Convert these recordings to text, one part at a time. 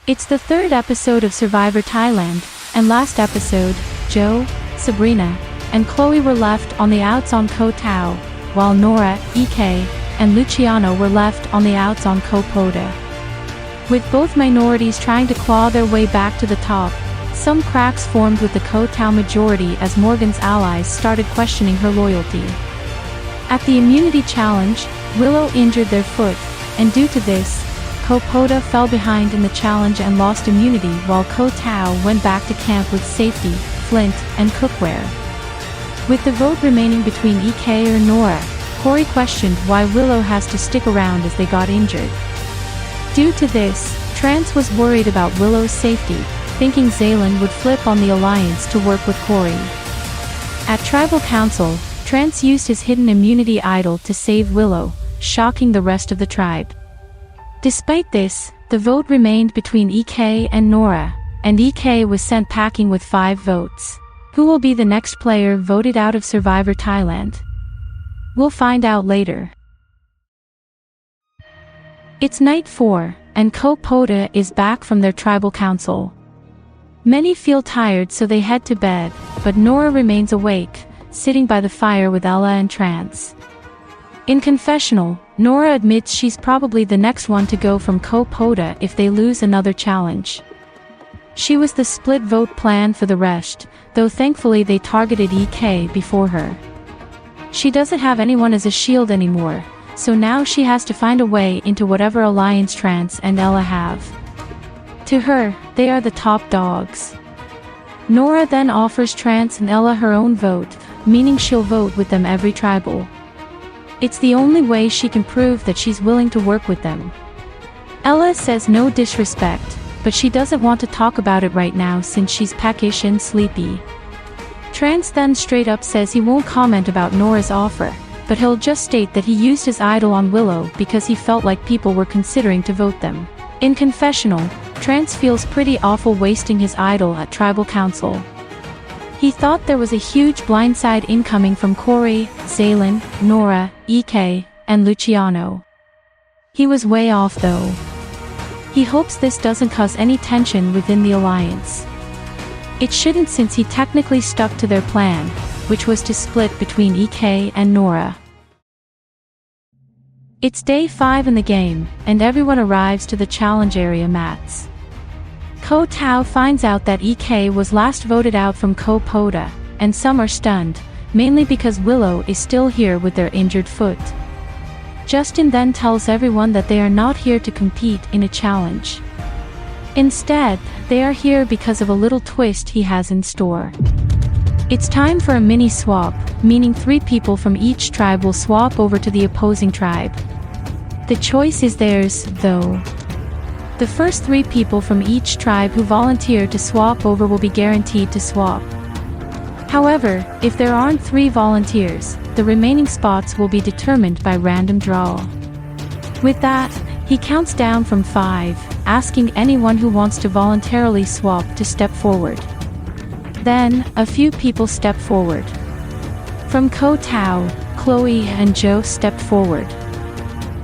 It's the third episode of Survivor Thailand, and last episode, Joe, Sabrina, and Chloe were left on the outs on Koh Tao, while Nora, Ek, and Luciano were left on the outs on Koh Pota. With both minorities trying to claw their way back to the top, some cracks formed with the Koh Tao majority as Morgan's allies started questioning her loyalty. At the immunity challenge, Willow injured their foot, and due to this, Koh Pota fell behind in the challenge and lost immunity while Koh Tao went back to camp with safety, flint, and cookware. With the vote remaining between Ek or Nora, Corey questioned why Willow has to stick around as they got injured. Due to this, Trance was worried about Willow's safety, thinking Zaylin would flip on the alliance to work with Corey. At Tribal Council, Trance used his hidden immunity idol to save Willow, shocking the rest of the tribe. Despite this, the vote remained between Ek and Nora, and Ek was sent packing with 5 votes. Who will be the next player voted out of Survivor Thailand? We'll find out later. It's night 4, and Koh Pota is back from their tribal council. Many feel tired so they head to bed, but Nora remains awake, sitting by the fire with Ella and Trance. In confessional, Nora admits she's probably the next one to go from Koh Pota if they lose another challenge. She was the split vote plan for the rest, though thankfully they targeted Ek before her. She doesn't have anyone as a shield anymore, so now she has to find a way into whatever alliance Trance and Ella have. To her, they are the top dogs. Nora then offers Trance and Ella her own vote, meaning she'll vote with them every tribal. It's the only way she can prove that she's willing to work with them. Ella says no disrespect, but she doesn't want to talk about it right now since she's peckish and sleepy. Trance then straight up says he won't comment about Nora's offer, but he'll just state that he used his idol on Willow because he felt like people were considering to vote them. In confessional, Trance feels pretty awful wasting his idol at Tribal Council. He thought there was a huge blindside incoming from Corey, Zaylin, Nora, Ek, and Luciano. He was way off though. He hopes this doesn't cause any tension within the alliance. It shouldn't since he technically stuck to their plan, which was to split between Ek and Nora. It's day 5 in the game, and everyone arrives to the challenge area mats. Koh Tao finds out that Ek was last voted out from Koh Pota, and some are stunned, mainly because Willow is still here with their injured foot. Justin then tells everyone that they are not here to compete in a challenge. Instead, they are here because of a little twist he has in store. It's time for a mini swap, meaning 3 people from each tribe will swap over to the opposing tribe. The choice is theirs, though. The first 3 people from each tribe who volunteer to swap over will be guaranteed to swap. However, if there aren't 3 volunteers, the remaining spots will be determined by random draw. With that, he counts down from 5, asking anyone who wants to voluntarily swap to step forward. Then, a few people step forward. From Koh Tao, Chloe and Joe stepped forward.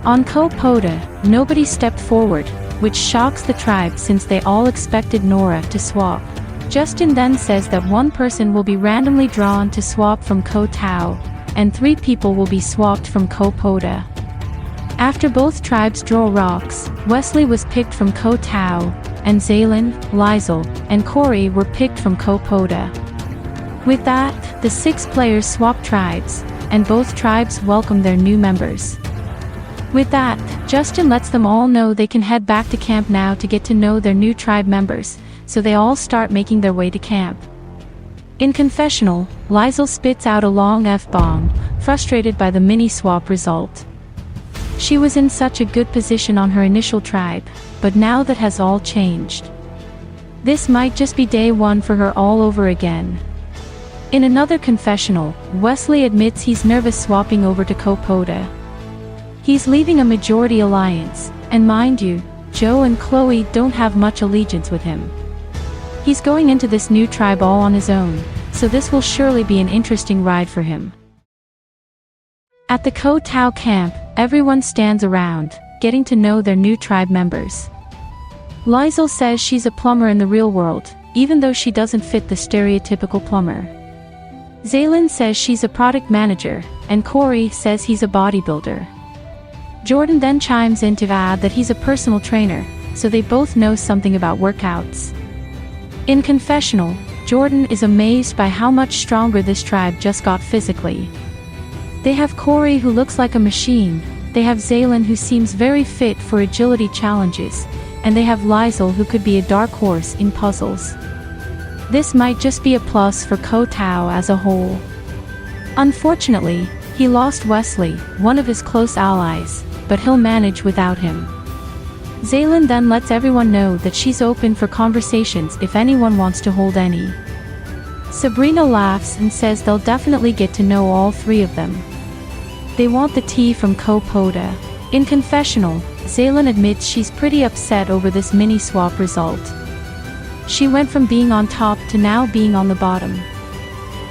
On Koh Pota, nobody stepped forward, which shocks the tribe since they all expected Nora to swap. Justin then says that 1 person will be randomly drawn to swap from Koh Tao, and 3 people will be swapped from Koh Pota. After both tribes draw rocks, Wesley was picked from Koh Tao, and Zaylin, Lizel, and Corey were picked from Koh Pota. With that, the 6 players swap tribes, and both tribes welcome their new members. With that, Justin lets them all know they can head back to camp now to get to know their new tribe members, so they all start making their way to camp. In confessional, Lizel spits out a long F-bomb, frustrated by the mini-swap result. She was in such a good position on her initial tribe, but now that has all changed. This might just be day 1 for her all over again. In another confessional, Wesley admits he's nervous swapping over to Koh Pota. He's leaving a majority alliance, and mind you, Joe and Chloe don't have much allegiance with him. He's going into this new tribe all on his own, so this will surely be an interesting ride for him. At the Koh Tao camp, everyone stands around, getting to know their new tribe members. Liesl says she's a plumber in the real world, even though she doesn't fit the stereotypical plumber. Zaylin says she's a product manager, and Corey says he's a bodybuilder. Jordan then chimes in to add that he's a personal trainer, so they both know something about workouts. In confessional, Jordan is amazed by how much stronger this tribe just got physically. They have Corey who looks like a machine, they have Zaylin who seems very fit for agility challenges, and they have Liesl who could be a dark horse in puzzles. This might just be a plus for Ko Tao as a whole. Unfortunately, he lost Wesley, one of his close allies, but he'll manage without him. Zaylin then lets everyone know that she's open for conversations if anyone wants to hold any. Sabrina laughs and says they'll definitely get to know all three of them. They want the tea from Ko Poda. In confessional, Zaylin admits she's pretty upset over this mini-swap result. She went from being on top to now being on the bottom.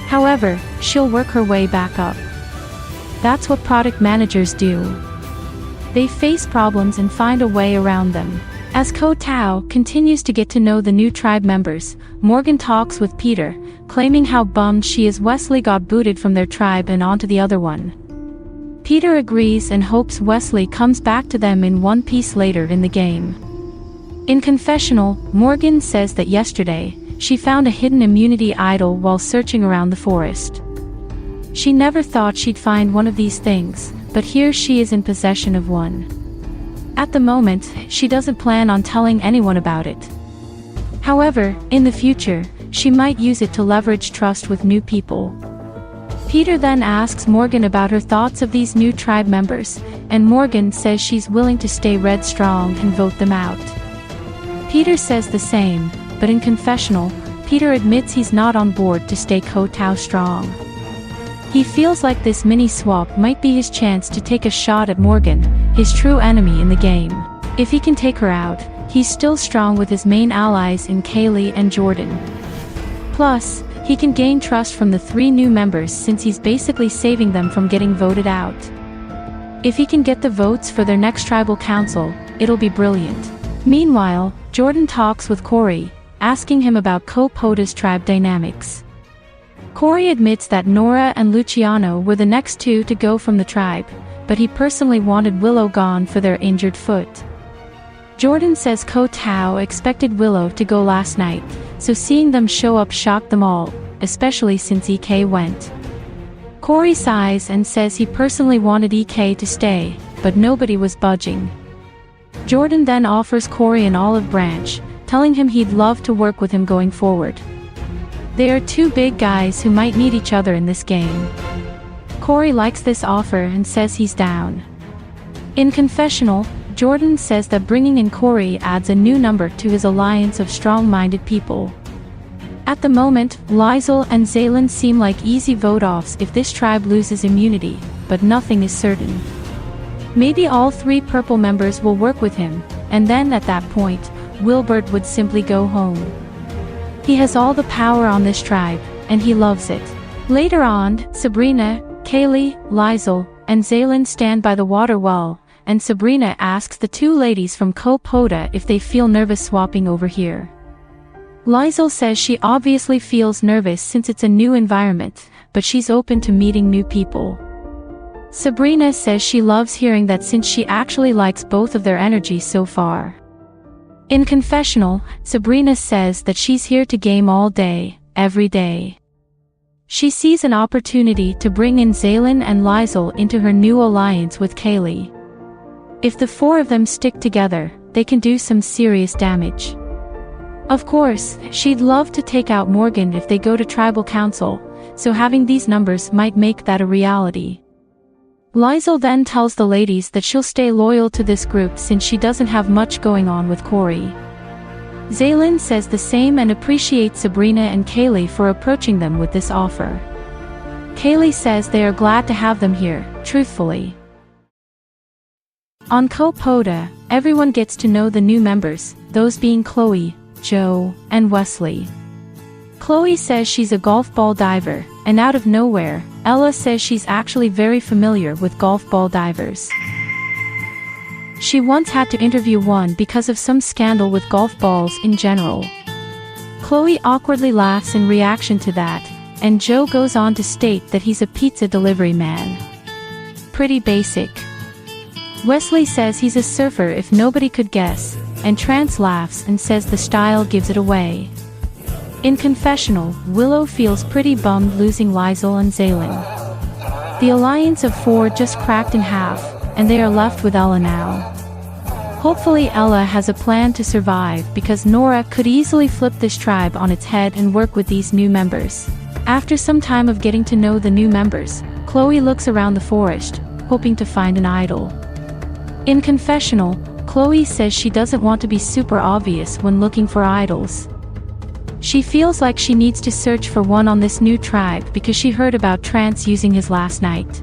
However, she'll work her way back up. That's what product managers do. They face problems and find a way around them. As Ko Tao continues to get to know the new tribe members, Morgan talks with Peter, claiming how bummed she is Wesley got booted from their tribe and onto the other one. Peter agrees and hopes Wesley comes back to them in one piece later in the game. In confessional, Morgan says that yesterday, she found a hidden immunity idol while searching around the forest. She never thought she'd find one of these things, but here she is in possession of one. At the moment, she doesn't plan on telling anyone about it. However, in the future, she might use it to leverage trust with new people. Peter then asks Morgan about her thoughts of these new tribe members, and Morgan says she's willing to stay red strong and vote them out. Peter says the same, but in confessional, Peter admits he's not on board to stay Ko Tao strong. He feels like this mini-swap might be his chance to take a shot at Morgan, his true enemy in the game. If he can take her out, he's still strong with his main allies in Kaylee and Jordan. Plus, he can gain trust from the three new members since he's basically saving them from getting voted out. If he can get the votes for their next tribal council, it'll be brilliant. Meanwhile, Jordan talks with Corey, asking him about Ko Poda's tribe dynamics. Corey admits that Nora and Luciano were the next two to go from the tribe, but he personally wanted Willow gone for their injured foot. Jordan says Ko Tao expected Willow to go last night, so seeing them show up shocked them all, especially since EK went. Corey sighs and says he personally wanted EK to stay, but nobody was budging. Jordan then offers Corey an olive branch, telling him he'd love to work with him going forward. They are two big guys who might need each other in this game. Corey likes this offer and says he's down. In confessional, Jordan says that bringing in Corey adds a new number to his alliance of strong-minded people. At the moment, Liesl and Zaylin seem like easy vote-offs if this tribe loses immunity, but nothing is certain. Maybe all three purple members will work with him, and then at that point, Wilbert would simply go home. He has all the power on this tribe, and he loves it. Later on, Sabrina, Kaylee, Liesl, and Zaylin stand by the water well, and Sabrina asks the two ladies from Ko Poda if they feel nervous swapping over here. Liesl says she obviously feels nervous since it's a new environment, but she's open to meeting new people. Sabrina says she loves hearing that since she actually likes both of their energies so far. In confessional, Sabrina says that she's here to game all day, every day. She sees an opportunity to bring in Zaylin and Liesl into her new alliance with Kaylee. If the four of them stick together, they can do some serious damage. Of course, she'd love to take out Morgan if they go to tribal council, so having these numbers might make that a reality. Liesl then tells the ladies that she'll stay loyal to this group since she doesn't have much going on with Corey. Zaylin says the same and appreciates Sabrina and Kaylee for approaching them with this offer. Kaylee says they are glad to have them here, truthfully. On Ko Poda, everyone gets to know the new members, those being Chloe, Joe, and Wesley. Chloe says she's a golf ball diver, and out of nowhere, Ella says she's actually very familiar with golf ball divers. She once had to interview one because of some scandal with golf balls in general. Chloe awkwardly laughs in reaction to that, and Joe goes on to state that he's a pizza delivery man. Pretty basic. Wesley says he's a surfer if nobody could guess, and Trance laughs and says the style gives it away. In confessional, Willow feels pretty bummed losing Liesl and Zaylin. The alliance of four just cracked in half, and they are left with Ella now. Hopefully Ella has a plan to survive because Nora could easily flip this tribe on its head and work with these new members. After some time of getting to know the new members, Chloe looks around the forest, hoping to find an idol. In confessional, Chloe says she doesn't want to be super obvious when looking for idols. She feels like she needs to search for one on this new tribe because she heard about Trance using his last night.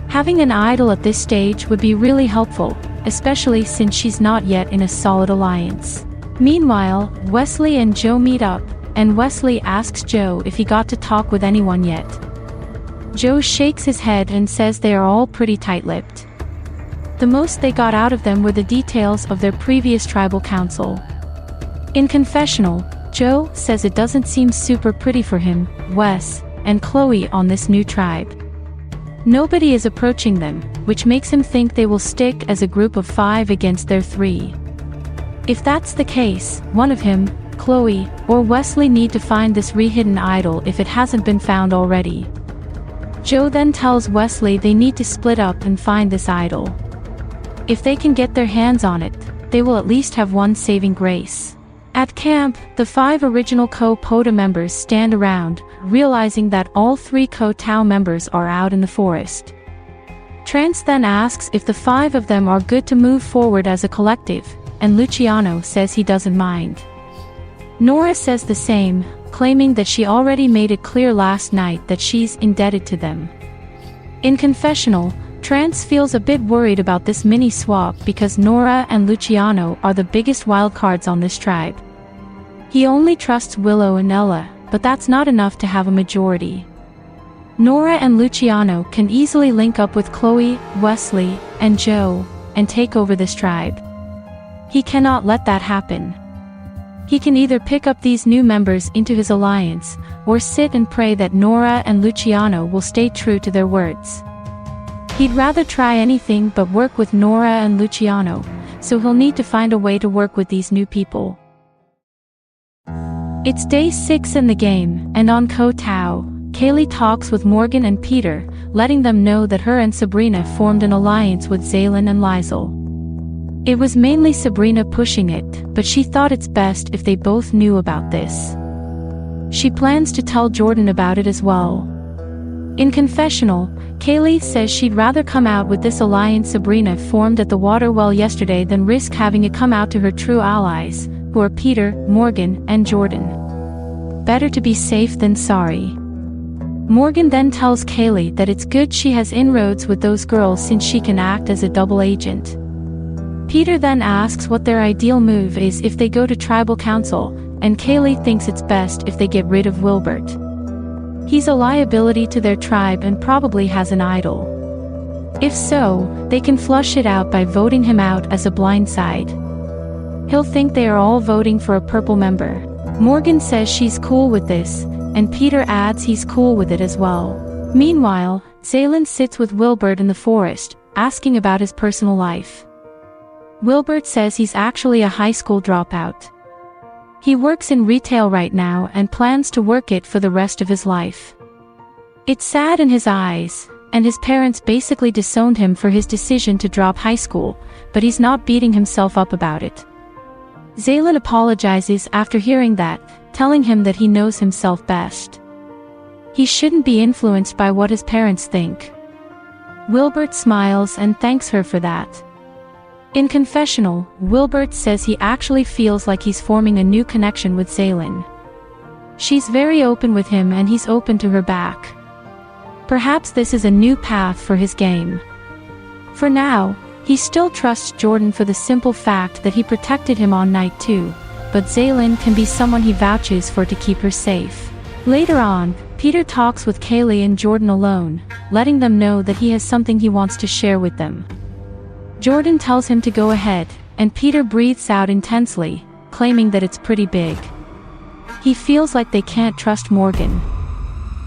Having an idol at this stage would be really helpful, especially since she's not yet in a solid alliance. Meanwhile, Wesley and Joe meet up, and Wesley asks Joe if he got to talk with anyone yet. Joe shakes his head and says they are all pretty tight-lipped. The most they got out of them were the details of their previous tribal council. In confessional, Joe says it doesn't seem super pretty for him, Wes, and Chloe on this new tribe. Nobody is approaching them, which makes him think they will stick as a group of 5 against their 3. If that's the case, one of him, Chloe, or Wesley need to find this re-hidden idol if it hasn't been found already. Joe then tells Wesley they need to split up and find this idol. If they can get their hands on it, they will at least have one saving grace. At camp, the 5 original Co-POTA members stand around, realizing that all 3 Co-Tau members are out in the forest. Trance then asks if the 5 of them are good to move forward as a collective, and Luciano says he doesn't mind. Nora says the same, claiming that she already made it clear last night that she's indebted to them. In confessional, Trance feels a bit worried about this mini swap because Nora and Luciano are the biggest wildcards on this tribe. He only trusts Willow and Ella, but that's not enough to have a majority. Nora and Luciano can easily link up with Chloe, Wesley, and Joe, and take over this tribe. He cannot let that happen. He can either pick up these new members into his alliance, or sit and pray that Nora and Luciano will stay true to their words. He'd rather try anything but work with Nora and Luciano, so he'll need to find a way to work with these new people. It's day 6 in the game, and on Ko-Tau, Kaylee talks with Morgan and Peter, letting them know that her and Sabrina formed an alliance with Zaylin and Liesl. It was mainly Sabrina pushing it, but she thought it's best if they both knew about this. She plans to tell Jordan about it as well. In confessional, Kaylee says she'd rather come out with this alliance Sabrina formed at the water well yesterday than risk having it come out to her true allies, who are Peter, Morgan, and Jordan. Better to be safe than sorry. Morgan then tells Kaylee that it's good she has inroads with those girls since she can act as a double agent. Peter then asks what their ideal move is if they go to tribal council, and Kaylee thinks it's best if they get rid of Wilbert. He's a liability to their tribe and probably has an idol. If so, they can flush it out by voting him out as a blindside. He'll think they are all voting for a purple member. Morgan says she's cool with this, and Peter adds he's cool with it as well. Meanwhile, Zaylin sits with Wilbert in the forest, asking about his personal life. Wilbert says he's actually a high school dropout. He works in retail right now and plans to work it for the rest of his life. It's sad in his eyes, and his parents basically disowned him for his decision to drop high school, but he's not beating himself up about it. Zaylin apologizes after hearing that, telling him that he knows himself best. He shouldn't be influenced by what his parents think. Wilbert smiles and thanks her for that. In confessional, Wilbert says he actually feels like he's forming a new connection with Zaylin. She's very open with him and he's open to her back. Perhaps this is a new path for his game. For now, he still trusts Jordan for the simple fact that he protected him on night 2, but Zaylin can be someone he vouches for to keep her safe. Later on, Peter talks with Kaylee and Jordan alone, letting them know that he has something he wants to share with them. Jordan tells him to go ahead, and Peter breathes out intensely, claiming that it's pretty big. He feels like they can't trust Morgan.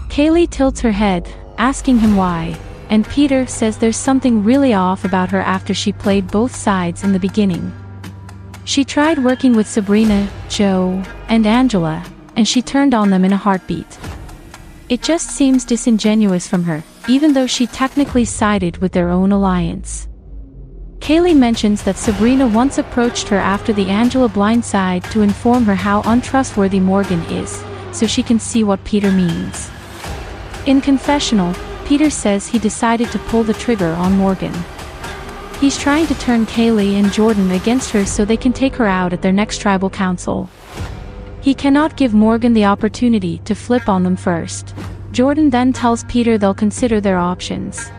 Kaylee tilts her head, asking him why, and Peter says there's something really off about her after she played both sides in the beginning. She tried working with Sabrina, Joe, and Angela, and she turned on them in a heartbeat. It just seems disingenuous from her, even though she technically sided with their own alliance. Kaylee mentions that Sabrina once approached her after the Angela blindside to inform her how untrustworthy Morgan is, so she can see what Peter means. In confessional, Peter says he decided to pull the trigger on Morgan. He's trying to turn Kaylee and Jordan against her so they can take her out at their next tribal council. He cannot give Morgan the opportunity to flip on them first. Jordan then tells Peter they'll consider their options.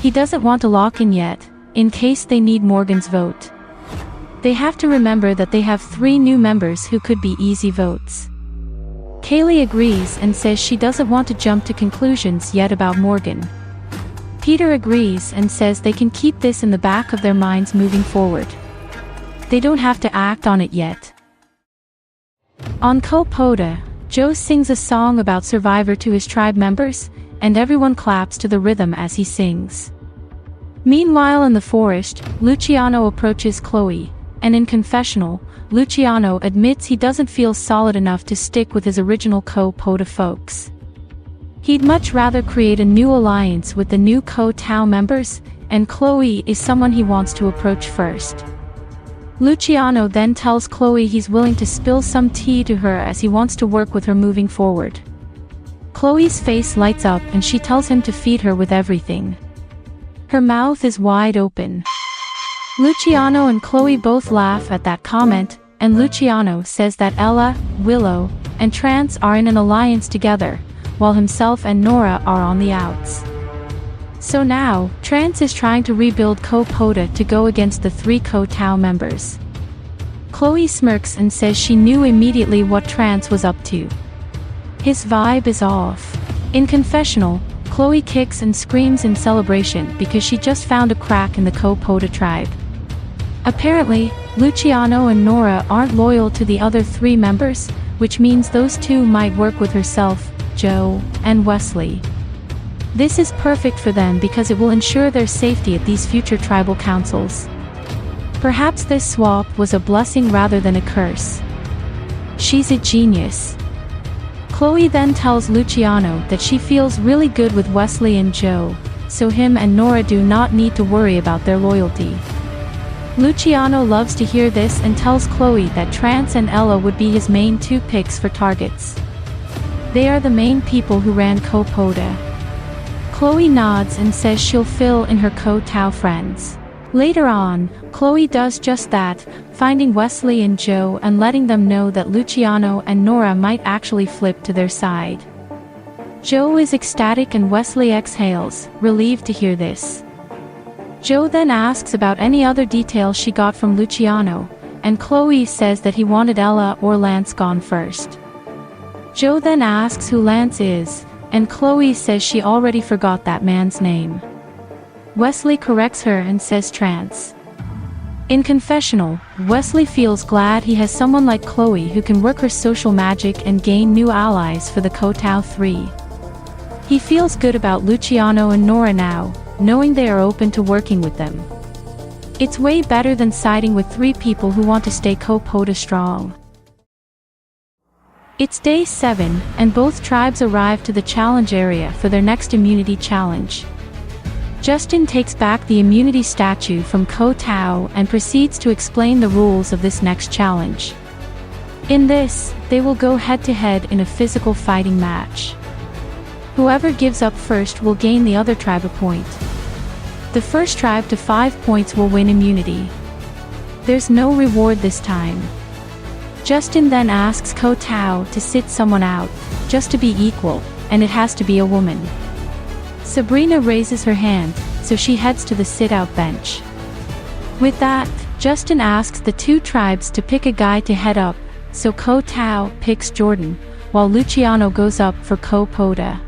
He doesn't want to lock in yet, in case they need Morgan's vote. They have to remember that they have 3 new members who could be easy votes. Kaylee agrees and says she doesn't want to jump to conclusions yet about Morgan. Peter agrees and says they can keep this in the back of their minds moving forward. They don't have to act on it yet. On Kopoda, Joe sings a song about Survivor to his tribe members, and everyone claps to the rhythm as he sings. Meanwhile in the forest, Luciano approaches Chloe, and in confessional, Luciano admits he doesn't feel solid enough to stick with his original Kopoda folks. He'd much rather create a new alliance with the new Ko-Tao members, and Chloe is someone he wants to approach first. Luciano then tells Chloe he's willing to spill some tea to her as he wants to work with her moving forward. Chloe's face lights up and she tells him to feed her with everything. Her mouth is wide open. Luciano and Chloe both laugh at that comment, and Luciano says that Ella, Willow, and Trance are in an alliance together, while himself and Nora are on the outs. So now, Trance is trying to rebuild Kopoda to go against the 3 Ko-Tao members. Chloe smirks and says she knew immediately what Trance was up to. His vibe is off. In confessional, Chloe kicks and screams in celebration because she just found a crack in the Kopoda tribe. Apparently, Luciano and Nora aren't loyal to the other 3 members, which means those 2 might work with herself, Joe, and Wesley. This is perfect for them because it will ensure their safety at these future tribal councils. Perhaps this swap was a blessing rather than a curse. She's a genius. Chloe then tells Luciano that she feels really good with Wesley and Joe, so him and Nora do not need to worry about their loyalty. Luciano loves to hear this and tells Chloe that Trance and Ella would be his main 2 picks for targets. They are the main people who ran Kopoda. Chloe nods and says she'll fill in her Ko-Tao friends. Later on, Chloe does just that, finding Wesley and Joe and letting them know that Luciano and Nora might actually flip to their side. Joe is ecstatic and Wesley exhales, relieved to hear this. Joe then asks about any other details she got from Luciano, and Chloe says that he wanted Ella or Lance gone first. Joe then asks who Lance is, and Chloe says she already forgot that man's name. Wesley corrects her and says Trance. In confessional, Wesley feels glad he has someone like Chloe who can work her social magic and gain new allies for the Ko-Tao 3. He feels good about Luciano and Nora now, knowing they are open to working with them. It's way better than siding with 3 people who want to stay Kopoda strong. It's day 7, and both tribes arrive to the challenge area for their next immunity challenge. Justin takes back the immunity statue from Ko-Tao and proceeds to explain the rules of this next challenge. In this, they will go head-to-head in a physical fighting match. Whoever gives up first will gain the other tribe a point. The first tribe to 5 points will win immunity. There's no reward this time. Justin then asks Ko-Tao to sit someone out, just to be equal, and it has to be a woman. Sabrina raises her hand, so she heads to the sit-out bench. With that, Justin asks the 2 tribes to pick a guy to head up, so Ko-Tao picks Jordan, while Luciano goes up for Kopoda.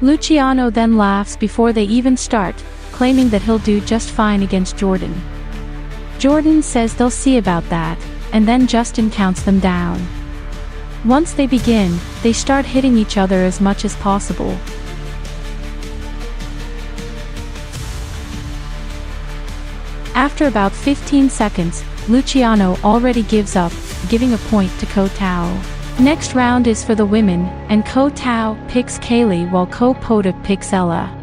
Luciano then laughs before they even start, claiming that he'll do just fine against Jordan. Jordan says they'll see about that, and then Justin counts them down. Once they begin, they start hitting each other as much as possible. After about 15 seconds, Luciano already gives up, giving a point to Ko Tao. Next round is for the women, and Ko Tao picks Kaylee while Ko Pota picks Ella.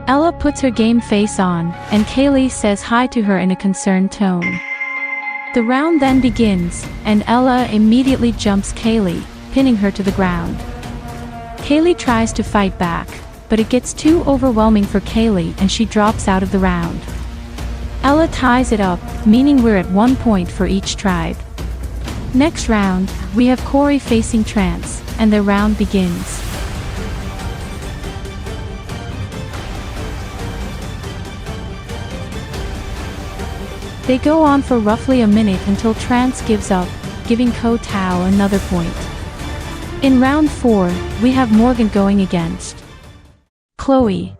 Ella puts her game face on, and Kaylee says hi to her in a concerned tone. The round then begins, and Ella immediately jumps Kaylee, pinning her to the ground. Kaylee tries to fight back, but it gets too overwhelming for Kaylee and she drops out of the round. Ella ties it up, meaning we're at 1 point for each tribe. Next round, we have Corey facing Trance, and their round begins. They go on for roughly a minute until Trance gives up, giving Ko Tao another point. In round 4, we have Morgan going against Chloe.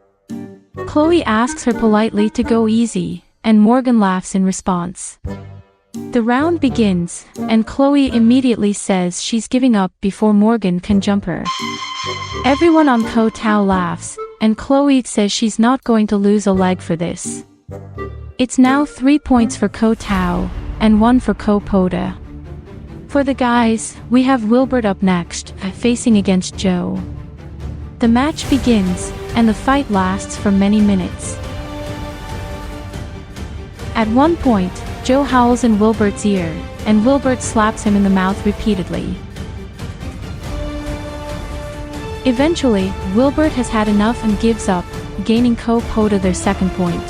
Chloe asks her politely to go easy, and Morgan laughs in response. The round begins, and Chloe immediately says she's giving up before Morgan can jump her. Everyone on Ko Tao laughs, and Chloe says she's not going to lose a leg for this. It's now 3 points for Ko Tao, and 1 for Ko Pota. For the guys, we have Wilbert up next, facing against Joe. The match begins, and the fight lasts for many minutes. At one point, Joe howls in Wilbert's ear, and Wilbert slaps him in the mouth repeatedly. Eventually, Wilbert has had enough and gives up, gaining Ko Pota their second point.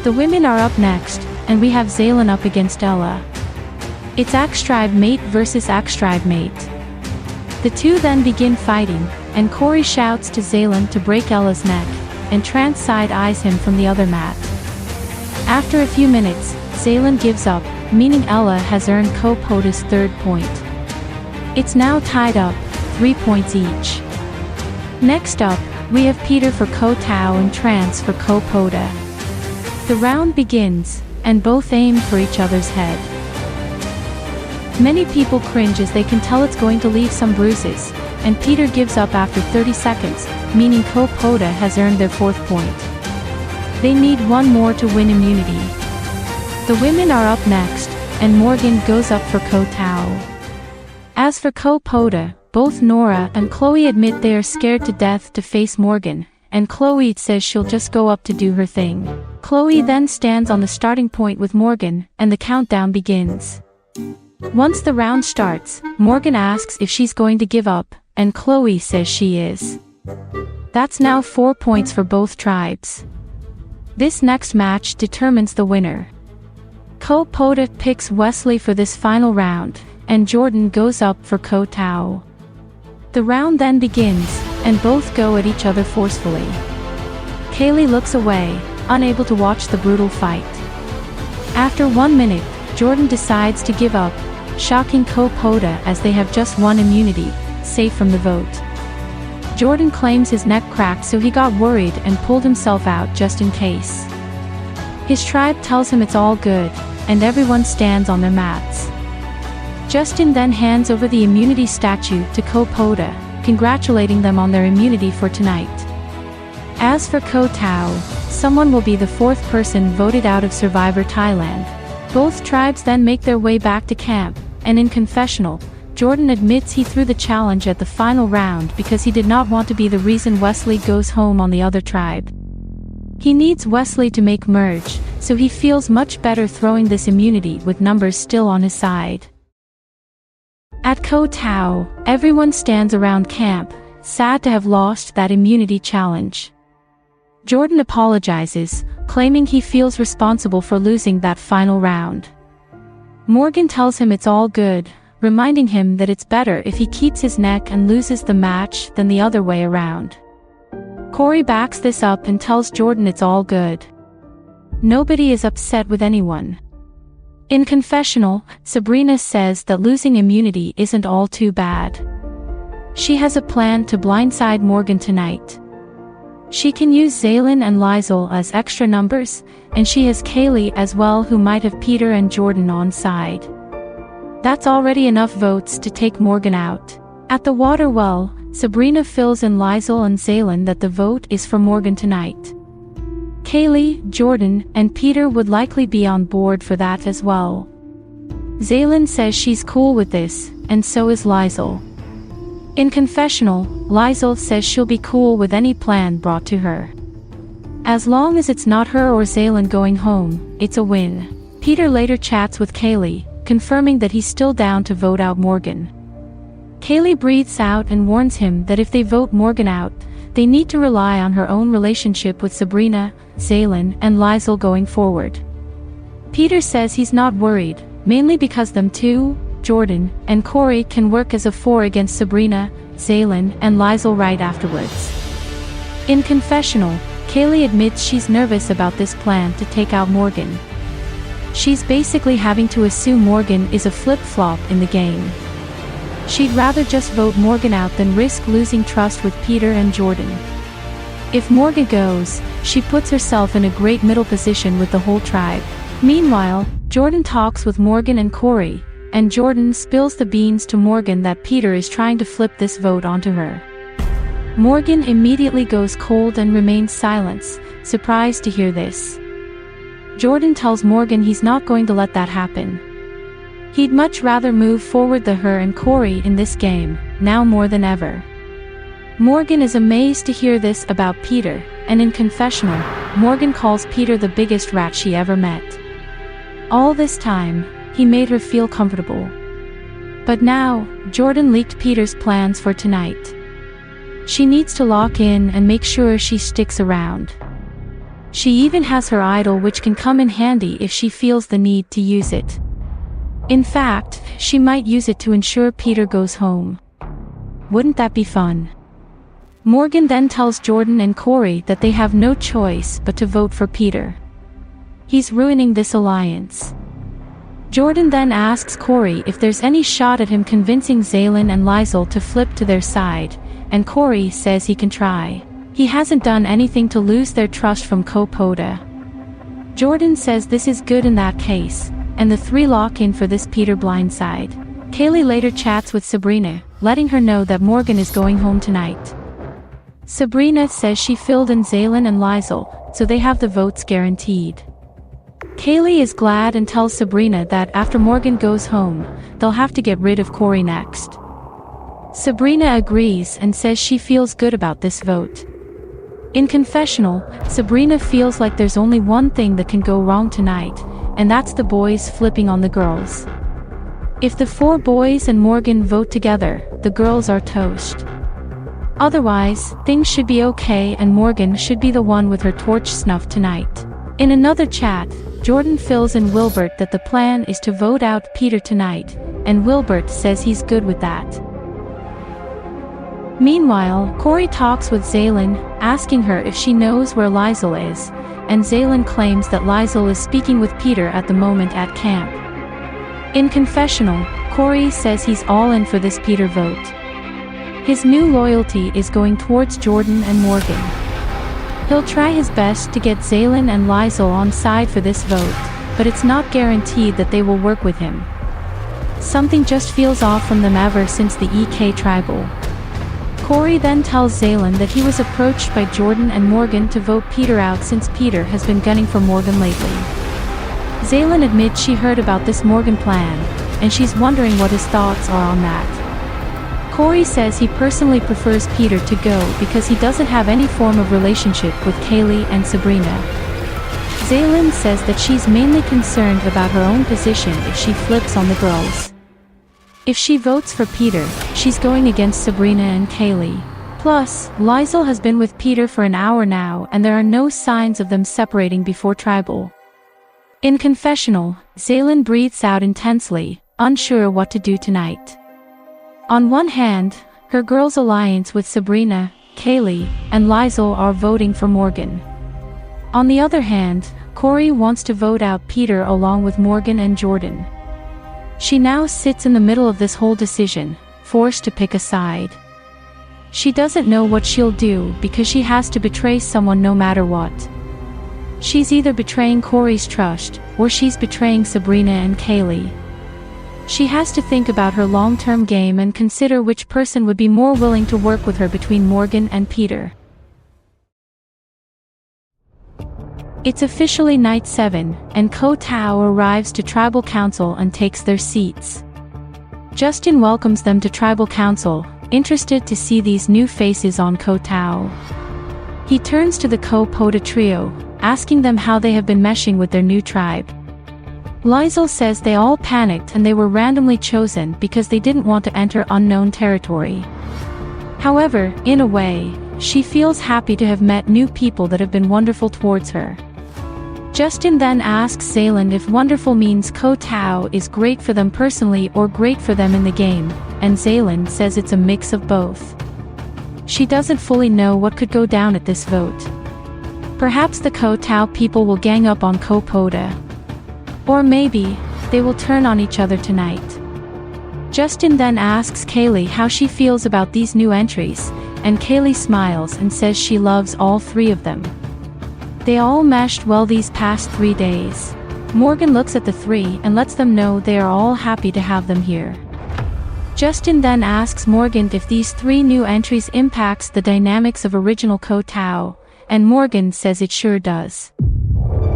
The women are up next, and we have Zaylin up against Ella. It's Axe Tribe mate versus Axe Tribe mate. The two then begin fighting, and Corey shouts to Zaylin to break Ella's neck, and Trance side-eyes him from the other mat. After a few minutes, Zaylin gives up, meaning Ella has earned Ko Pota's third point. It's now tied up, 3 points each. Next up, we have Peter for Ko Tao and Trance for Ko Pota. The round begins, and both aim for each other's head. Many people cringe as they can tell it's going to leave some bruises, and Peter gives up after 30 seconds, meaning Ko Pota has earned their fourth point. They need one more to win immunity. The women are up next, and Morgan goes up for Ko Tao. As for Ko Pota, both Nora and Chloe admit they are scared to death to face Morgan, and Chloe says she'll just go up to do her thing. Chloe then stands on the starting point with Morgan, and the countdown begins. Once the round starts, Morgan asks if she's going to give up, and Chloe says she is. That's now 4 points for both tribes. This next match determines the winner. Ko Pota picks Wesley for this final round, and Jordan goes up for Ko Tao. The round then begins, and both go at each other forcefully. Kaylee looks away, unable to watch the brutal fight. After 1 minute, Jordan decides to give up, shocking Ko Pota as they have just one immunity, safe from the vote. Jordan claims his neck cracked, so he got worried and pulled himself out just in case. His tribe tells him it's all good, and everyone stands on their mats. Justin then hands over the immunity statue to Ko Pota, congratulating them on their immunity for tonight. As for Ko Tao, someone will be the fourth person voted out of Survivor Thailand. Both tribes then make their way back to camp, and in confessional, Jordan admits he threw the challenge at the final round because he did not want to be the reason Wesley goes home on the other tribe. He needs Wesley to make merge, so he feels much better throwing this immunity with numbers still on his side. At Ko Tao, everyone stands around camp, sad to have lost that immunity challenge. Jordan apologizes, claiming he feels responsible for losing that final round. Morgan tells him it's all good, reminding him that it's better if he keeps his neck and loses the match than the other way around. Corey backs this up and tells Jordan it's all good. Nobody is upset with anyone. In confessional, Sabrina says that losing immunity isn't all too bad. She has a plan to blindside Morgan tonight. She can use Zaylin and Liesl as extra numbers, and she has Kaylee as well, who might have Peter and Jordan on side. That's already enough votes to take Morgan out. At the water well, Sabrina fills in Liesl and Zaylin that the vote is for Morgan tonight. Kaylee, Jordan, and Peter would likely be on board for that as well. Zaylin says she's cool with this, and so is Liesl. In confessional, Liesl says she'll be cool with any plan brought to her. As long as it's not her or Zaylin going home, it's a win. Peter later chats with Kaylee, confirming that he's still down to vote out Morgan. Kaylee breathes out and warns him that if they vote Morgan out, they need to rely on her own relationship with Sabrina, Zaylin, and Liesl going forward. Peter says he's not worried, mainly because them two, Jordan and Corey, can work as a four against Sabrina, Zaylin, and Liesl right afterwards. In confessional, Kaylee admits she's nervous about this plan to take out Morgan. She's basically having to assume Morgan is a flip-flop in the game. She'd rather just vote Morgan out than risk losing trust with Peter and Jordan. If Morgan goes, she puts herself in a great middle position with the whole tribe. Meanwhile, Jordan talks with Morgan and Corey, and Jordan spills the beans to Morgan that Peter is trying to flip this vote onto her. Morgan immediately goes cold and remains silent, surprised to hear this. Jordan tells Morgan he's not going to let that happen. He'd much rather move forward than her and Corey in this game, now more than ever. Morgan is amazed to hear this about Peter, and in confessional, Morgan calls Peter the biggest rat she ever met. All this time, he made her feel comfortable. But now, Jordan leaked Peter's plans for tonight. She needs to lock in and make sure she sticks around. She even has her idol, which can come in handy if she feels the need to use it. In fact, she might use it to ensure Peter goes home. Wouldn't that be fun? Morgan then tells Jordan and Corey that they have no choice but to vote for Peter. He's ruining this alliance. Jordan then asks Corey if there's any shot at him convincing Zaylin and Liesl to flip to their side, and Corey says he can try. He hasn't done anything to lose their trust from Kopoda. Jordan says this is good in that case, and the three lock in for this Peter blindside. Kaylee later chats with Sabrina, letting her know that Morgan is going home tonight. Sabrina says she filled in Zaylin and Liesl, so they have the votes guaranteed. Kaylee is glad and tells Sabrina that after Morgan goes home, they'll have to get rid of Corey next. Sabrina agrees and says she feels good about this vote. In confessional, Sabrina feels like there's only one thing that can go wrong tonight, and that's the boys flipping on the girls. If the four boys and Morgan vote together, the girls are toast. Otherwise, things should be okay and Morgan should be the one with her torch snuffed tonight. In another chat, Jordan fills in Wilbert that the plan is to vote out Peter tonight, and Wilbert says he's good with that. Meanwhile, Corey talks with Zaylin, asking her if she knows where Liesl is, and Zaylin claims that Liesl is speaking with Peter at the moment at camp. In confessional, Corey says he's all in for this Peter vote. His new loyalty is going towards Jordan and Morgan. He'll try his best to get Zaylin and Liesl on side for this vote, but it's not guaranteed that they will work with him. Something just feels off from them ever since the EK tribal. Corey then tells Zaylin that he was approached by Jordan and Morgan to vote Peter out since Peter has been gunning for Morgan lately. Zaylin admits she heard about this Morgan plan, and she's wondering what his thoughts are on that. Corey says he personally prefers Peter to go because he doesn't have any form of relationship with Kaylee and Sabrina. Zaylin says that she's mainly concerned about her own position if she flips on the girls. If she votes for Peter, she's going against Sabrina and Kaylee. Plus, Liesl has been with Peter for an hour now and there are no signs of them separating before tribal. In confessional, Zaylin breathes out intensely, unsure what to do tonight. On one hand, her girls' alliance with Sabrina, Kaylee, and Liesl are voting for Morgan. On the other hand, Corey wants to vote out Peter along with Morgan and Jordan. She now sits in the middle of this whole decision, forced to pick a side. She doesn't know what she'll do because she has to betray someone no matter what. She's either betraying Corey's trust, or she's betraying Sabrina and Kaylee. She has to think about her long-term game and consider which person would be more willing to work with her between Morgan and Peter. It's officially night 7, and Ko Tao arrives to Tribal Council and takes their seats. Justin welcomes them to Tribal Council, interested to see these new faces on Ko Tao. He turns to the Ko Poda trio, asking them how they have been meshing with their new tribe. Liesl says they all panicked and they were randomly chosen because they didn't want to enter unknown territory. However, in a way, she feels happy to have met new people that have been wonderful towards her. Justin then asks Zayland if wonderful means Ko Tao is great for them personally or great for them in the game, and Zayland says it's a mix of both. She doesn't fully know what could go down at this vote. Perhaps the Ko Tao people will gang up on Ko Poda. Or maybe, they will turn on each other tonight. Justin then asks Kaylee how she feels about these new entries, and Kaylee smiles and says she loves all 3 of them. They all meshed well these past 3 days. Morgan looks at the 3 and lets them know they are all happy to have them here. Justin then asks Morgan if these 3 new entries impacts the dynamics of original Ko Tao, and Morgan says it sure does.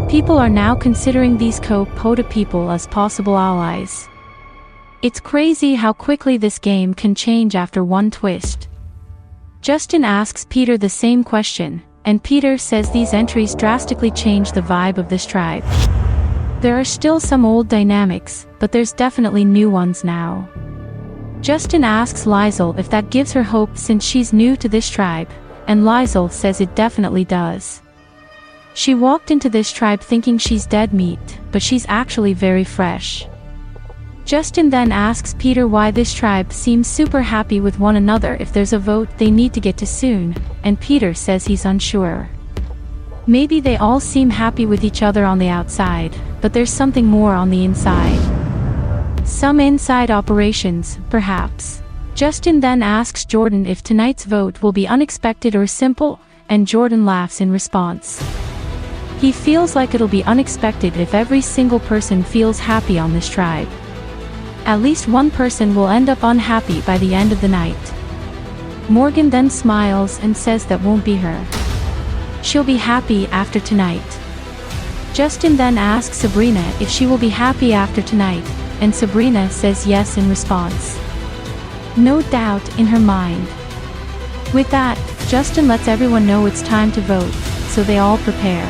People are now considering these Ko Poda people as possible allies. It's crazy how quickly this game can change after one twist. Justin asks Peter the same question, and Peter says these entries drastically change the vibe of this tribe. There are still some old dynamics, but there's definitely new ones now. Justin asks Liesl if that gives her hope since she's new to this tribe, and Liesl says it definitely does. She walked into this tribe thinking she's dead meat, but she's actually very fresh. Justin then asks Peter why this tribe seems super happy with one another if there's a vote they need to get to soon, and Peter says he's unsure. Maybe they all seem happy with each other on the outside, but there's something more on the inside. Some inside operations, perhaps. Justin then asks Jordan if tonight's vote will be unexpected or simple, and Jordan laughs in response. He feels like it'll be unexpected if every single person feels happy on this tribe. At least one person will end up unhappy by the end of the night. Morgan then smiles and says that won't be her. She'll be happy after tonight. Justin then asks Sabrina if she will be happy after tonight, and Sabrina says yes in response. No doubt in her mind. With that, Justin lets everyone know it's time to vote, so they all prepare.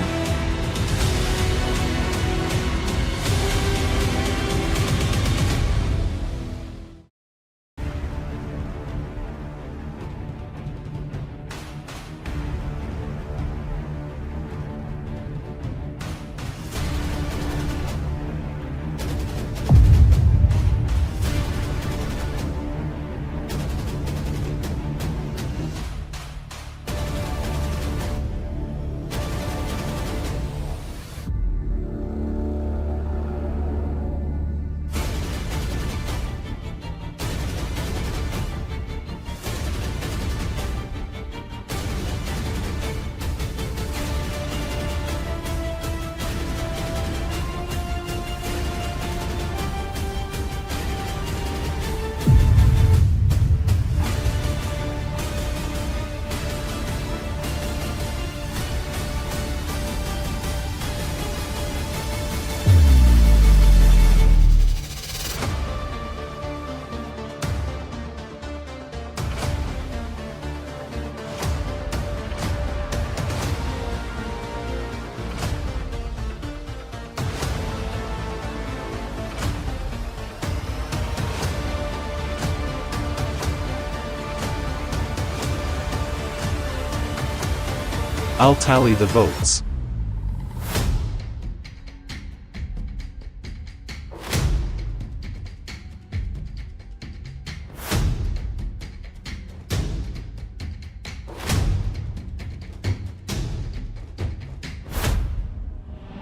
I'll tally the votes.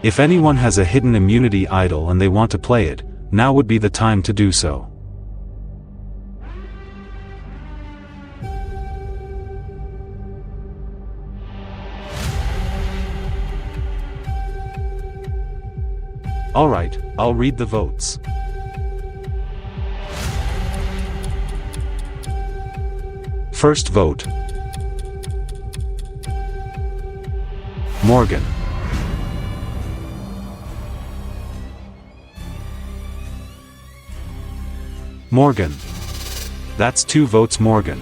If anyone has a hidden immunity idol and they want to play it, now would be the time to do so. Alright, I'll read the votes. First vote. Morgan. Morgan. That's 2 votes Morgan.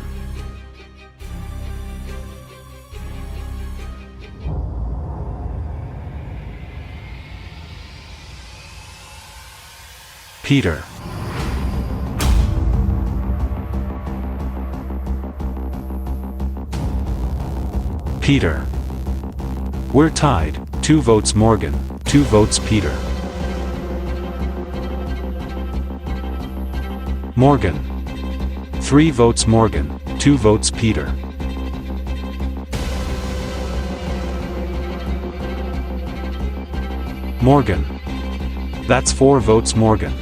Peter. Peter. We're tied, 2 votes Morgan, 2 votes Peter. Morgan. 3 votes Morgan, 2 votes Peter. Morgan. That's 4 votes Morgan.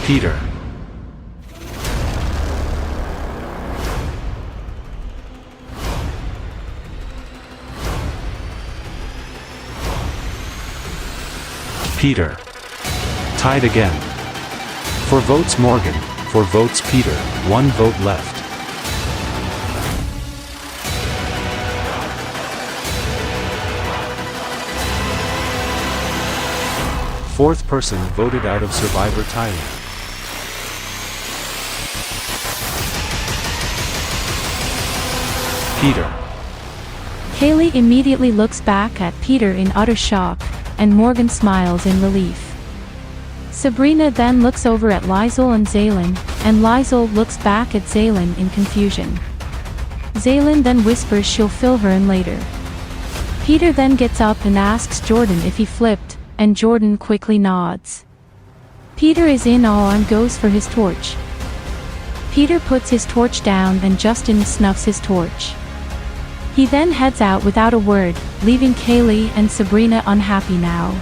Peter. Peter. Tied again. 4 votes Morgan, 4 votes Peter, 1 vote left. Fourth person voted out of Survivor Thailand. Peter. Kaylee immediately looks back at Peter in utter shock, and Morgan smiles in relief. Sabrina then looks over at Liesl and Zaylin, and Liesl looks back at Zaylin in confusion. Zaylin then whispers she'll fill her in later. Peter then gets up and asks Jordan if he flipped, and Jordan quickly nods. Peter is in awe and goes for his torch. Peter puts his torch down and Justin snuffs his torch. He then heads out without a word, leaving Kaylee and Sabrina unhappy now.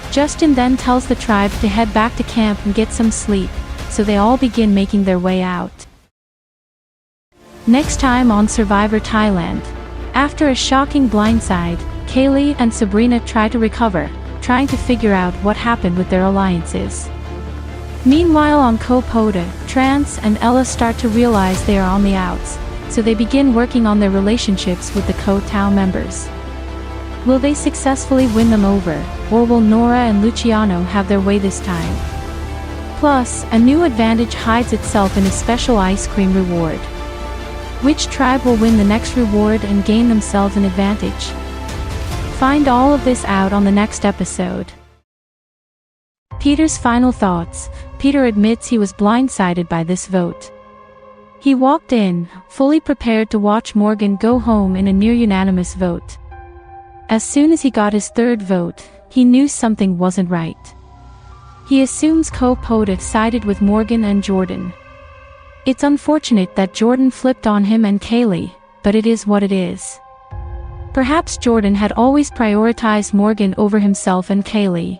Justin then tells the tribe to head back to camp and get some sleep, so they all begin making their way out. Next time on Survivor Thailand. After a shocking blindside, Kaylee and Sabrina try to recover, trying to figure out what happened with their alliances. Meanwhile on Koh Pota, Trance and Ella start to realize they are on the outs, so they begin working on their relationships with the Koh Tao members. Will they successfully win them over, or will Nora and Luciano have their way this time? Plus, a new advantage hides itself in a special ice cream reward. Which tribe will win the next reward and gain themselves an advantage? Find all of this out on the next episode. Peter's final thoughts. Peter admits he was blindsided by this vote. He walked in, fully prepared to watch Morgan go home in a near-unanimous vote. As soon as he got his third vote, he knew something wasn't right. He assumes Koh Pota sided with Morgan and Jordan. It's unfortunate that Jordan flipped on him and Kaylee, but it is what it is. Perhaps Jordan had always prioritized Morgan over himself and Kaylee.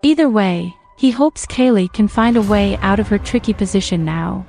Either way, he hopes Kaylee can find a way out of her tricky position now.